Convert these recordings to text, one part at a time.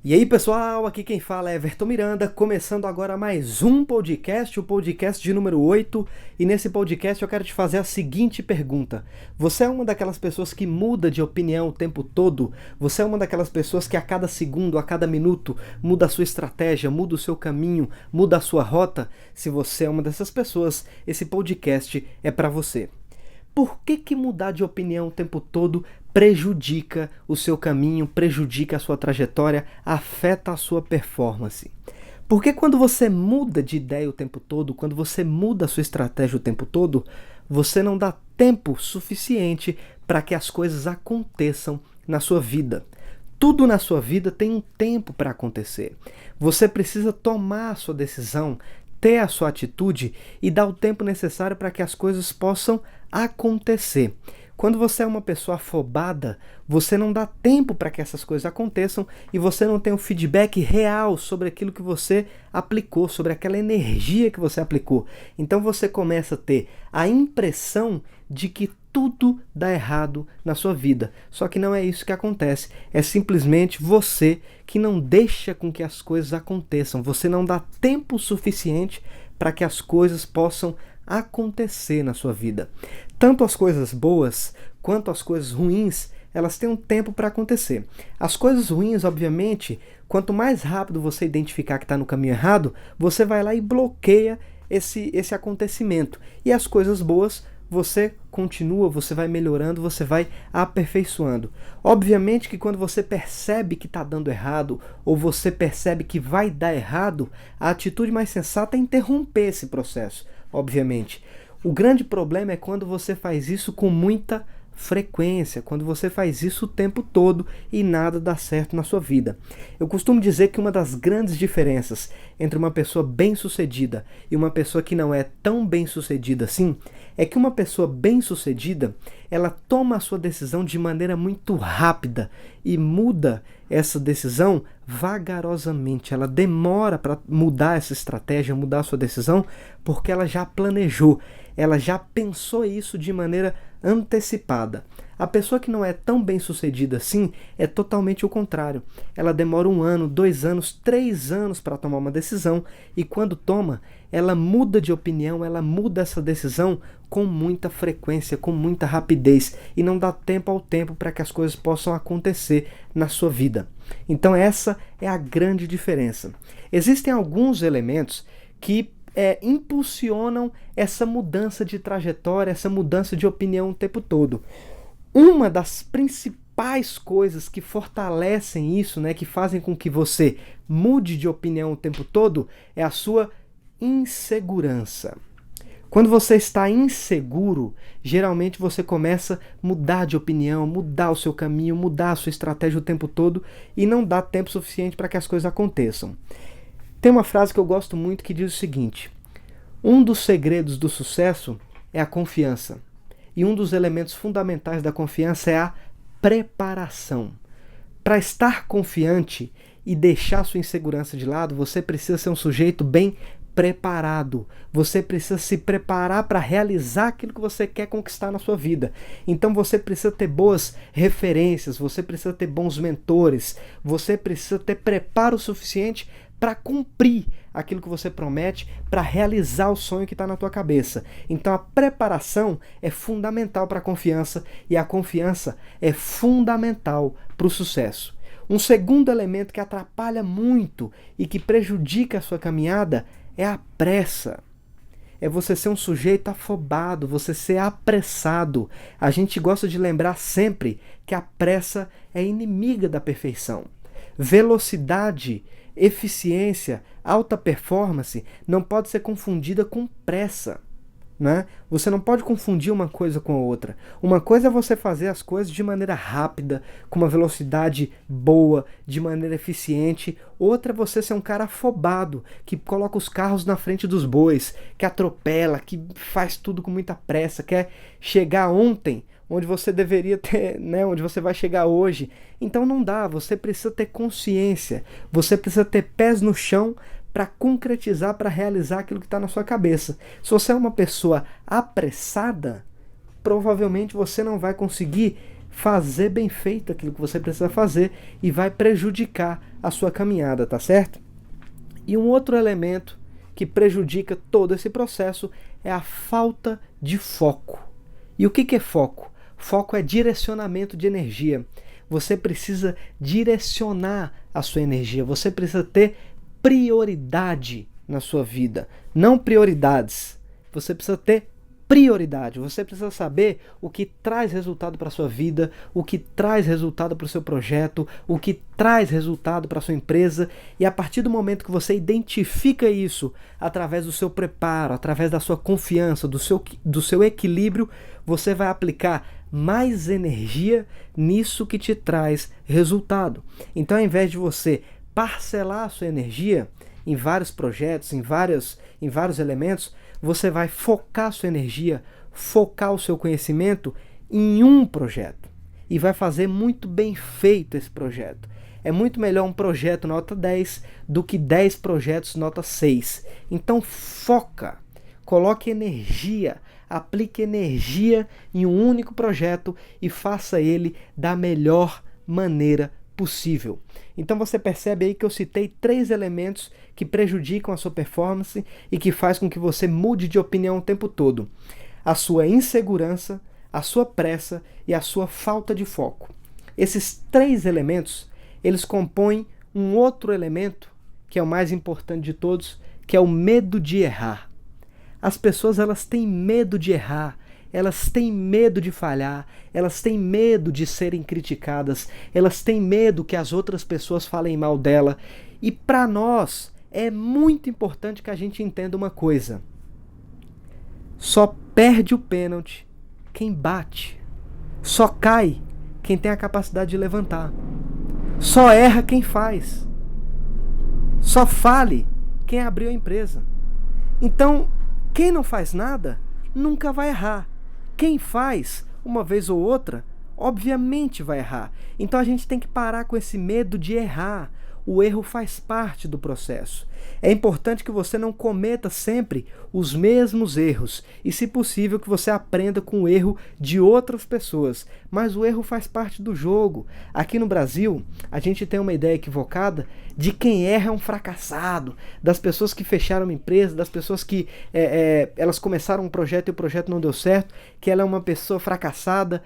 E aí pessoal, aqui quem fala é Everton Miranda, começando agora mais um podcast, o podcast de número 8, e nesse podcast eu quero te fazer a seguinte pergunta: você é uma daquelas pessoas que muda de opinião o tempo todo? Você é uma daquelas pessoas que a cada segundo, a cada minuto, muda a sua estratégia, muda o seu caminho, muda a sua rota? Se você é uma dessas pessoas, esse podcast é para você. Por que mudar de opinião o tempo todo prejudica o seu caminho, prejudica a sua trajetória, afeta a sua performance? Porque quando você muda de ideia o tempo todo, quando você muda a sua estratégia o tempo todo, você não dá tempo suficiente para que as coisas aconteçam na sua vida. Tudo na sua vida tem um tempo para acontecer. Você precisa tomar a sua decisão, ter a sua atitude e dar o tempo necessário para que as coisas possam acontecer. Quando você é uma pessoa afobada, você não dá tempo para que essas coisas aconteçam e você não tem um feedback real sobre aquilo que você aplicou, sobre aquela energia que você aplicou. Então você começa a ter a impressão de que tudo dá errado na sua vida. Só que não é isso que acontece. É simplesmente você que não deixa com que as coisas aconteçam. Você não dá tempo suficiente para que as coisas possam acontecer na sua vida. Tanto as coisas boas quanto as coisas ruins, elas têm um tempo para acontecer. As coisas ruins, obviamente, quanto mais rápido você identificar que está no caminho errado, você vai lá e bloqueia esse acontecimento. E as coisas boas, você continua, você vai melhorando, você vai aperfeiçoando. Obviamente que quando você percebe que está dando errado, ou você percebe que vai dar errado, a atitude mais sensata é interromper esse processo, obviamente. O grande problema é quando você faz isso com muita frequência, quando você faz isso o tempo todo e nada dá certo na sua vida. Eu costumo dizer que uma das grandes diferenças entre uma pessoa bem-sucedida e uma pessoa que não é tão bem-sucedida assim, é que uma pessoa bem-sucedida, ela toma a sua decisão de maneira muito rápida e muda essa decisão vagarosamente. Ela demora para mudar essa estratégia, mudar a sua decisão, porque ela já planejou, ela já pensou isso de maneira antecipada. A pessoa que não é tão bem sucedida assim é totalmente o contrário. Ela demora 1 ano, 2 anos, 3 anos para tomar uma decisão e quando toma, ela muda de opinião, ela muda essa decisão com muita frequência, com muita rapidez e não dá tempo ao tempo para que as coisas possam acontecer na sua vida. Então essa é a grande diferença. Existem alguns elementos que impulsionam essa mudança de trajetória, essa mudança de opinião o tempo todo. Uma das principais coisas que fortalecem isso, que fazem com que você mude de opinião o tempo todo, é a sua insegurança. Quando você está inseguro, geralmente você começa a mudar de opinião, mudar o seu caminho, mudar a sua estratégia o tempo todo e não dá tempo suficiente para que as coisas aconteçam. Tem uma frase que eu gosto muito que diz o seguinte: um dos segredos do sucesso é a confiança. E um dos elementos fundamentais da confiança é a preparação. Para estar confiante e deixar sua insegurança de lado, você precisa ser um sujeito bem preparado. Você precisa se preparar para realizar aquilo que você quer conquistar na sua vida. Então você precisa ter boas referências, você precisa ter bons mentores, você precisa ter preparo suficiente para cumprir aquilo que você promete, para realizar o sonho que está na tua cabeça. Então a preparação é fundamental para a confiança e a confiança é fundamental para o sucesso. Um segundo elemento que atrapalha muito e que prejudica a sua caminhada é a pressa. É você ser um sujeito afobado, você ser apressado. A gente gosta de lembrar sempre que a pressa é inimiga da perfeição. Velocidade, eficiência, alta performance não pode ser confundida com pressa. Você não pode confundir uma coisa com a outra. Uma coisa é você fazer as coisas de maneira rápida, com uma velocidade boa, de maneira eficiente. Outra é você ser um cara afobado, que coloca os carros na frente dos bois, que atropela, que faz tudo com muita pressa, quer chegar ontem onde você deveria ter, onde você vai chegar hoje. Então não dá, você precisa ter consciência, você precisa ter pés no chão para concretizar, para realizar aquilo que está na sua cabeça. Se você é uma pessoa apressada, provavelmente você não vai conseguir fazer bem feito aquilo que você precisa fazer e vai prejudicar a sua caminhada, tá certo? E um outro elemento que prejudica todo esse processo é a falta de foco. E o que é foco? Foco é direcionamento de energia. Você precisa direcionar a sua energia, você precisa ter prioridade na sua vida, não prioridades. Você precisa ter prioridade, você precisa saber o que traz resultado para a sua vida, o que traz resultado para o seu projeto, o que traz resultado para a sua empresa, e a partir do momento que você identifica isso através do seu preparo, através da sua confiança, do seu equilíbrio, você vai aplicar mais energia nisso que te traz resultado. Então, ao invés de você parcelar a sua energia em vários projetos, em vários elementos, você vai focar a sua energia, focar o seu conhecimento em um projeto. E vai fazer muito bem feito esse projeto. É muito melhor um projeto nota 10 do que 10 projetos nota 6. Então foca, coloque energia, aplique energia em um único projeto e faça ele da melhor maneira possível. Então você percebe aí que eu citei 3 elementos que prejudicam a sua performance e que faz com que você mude de opinião o tempo todo. A sua insegurança, a sua pressa e a sua falta de foco. Esses 3 elementos, eles compõem um outro elemento, que é o mais importante de todos, que é o medo de errar. As pessoas, elas têm medo de errar, elas têm medo de falhar, elas têm medo de serem criticadas, elas têm medo que as outras pessoas falem mal dela. E para nós é muito importante que a gente entenda uma coisa: só perde o pênalti quem bate, só cai quem tem a capacidade de levantar, só erra quem faz, só fale quem abriu a empresa. Então, quem não faz nada nunca vai errar. Quem faz, uma vez ou outra, obviamente vai errar. Então a gente tem que parar com esse medo de errar. O erro faz parte do processo. É importante que você não cometa sempre os mesmos erros e, se possível, que você aprenda com o erro de outras pessoas. Mas o erro faz parte do jogo. Aqui no Brasil, a gente tem uma ideia equivocada de quem erra é um fracassado, das pessoas que fecharam uma empresa, das pessoas que elas começaram um projeto e o projeto não deu certo, que ela é uma pessoa fracassada.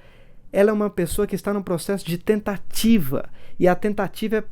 Ela é uma pessoa que está no processo de tentativa, e a tentativa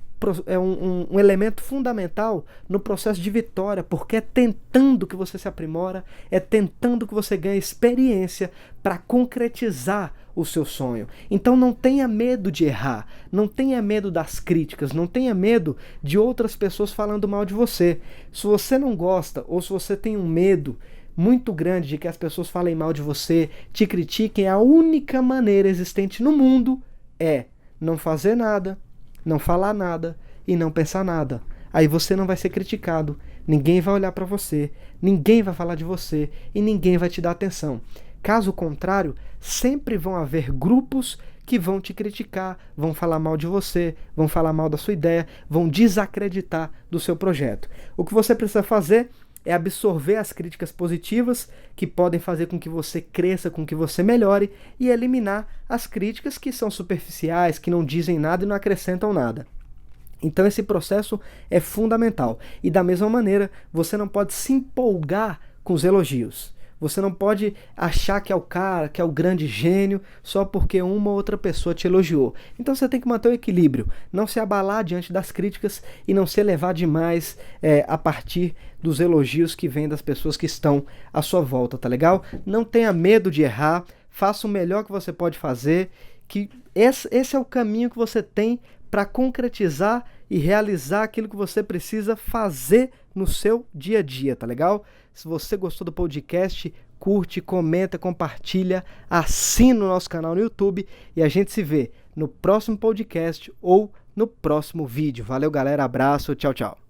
é um elemento fundamental no processo de vitória, porque é tentando que você se aprimora, é tentando que você ganha experiência para concretizar o seu sonho. Então não tenha medo de errar, não tenha medo das críticas, não tenha medo de outras pessoas falando mal de você. Se você não gosta, ou se você tem um medo muito grande de que as pessoas falem mal de você, te critiquem, a única maneira existente no mundo é não fazer nada, não falar nada e não pensar nada. Aí você não vai ser criticado, ninguém vai olhar para você, ninguém vai falar de você e ninguém vai te dar atenção. Caso contrário, sempre vão haver grupos que vão te criticar, vão falar mal de você, vão falar mal da sua ideia, vão desacreditar do seu projeto. O que você precisa fazer é absorver as críticas positivas que podem fazer com que você cresça, com que você melhore, e eliminar as críticas que são superficiais, que não dizem nada e não acrescentam nada. Então esse processo é fundamental. E da mesma maneira, você não pode se empolgar com os elogios. Você não pode achar que é o cara, que é o grande gênio, só porque uma ou outra pessoa te elogiou. Então você tem que manter o equilíbrio, não se abalar diante das críticas e não se elevar demais a partir dos elogios que vêm das pessoas que estão à sua volta, tá legal? Não tenha medo de errar, faça o melhor que você pode fazer, que esse é o caminho que você tem para concretizar e realizar aquilo que você precisa fazer no seu dia a dia, tá legal? Se você gostou do podcast, curte, comenta, compartilha, assina o nosso canal no YouTube e a gente se vê no próximo podcast ou no próximo vídeo. Valeu, galera, abraço, tchau, tchau.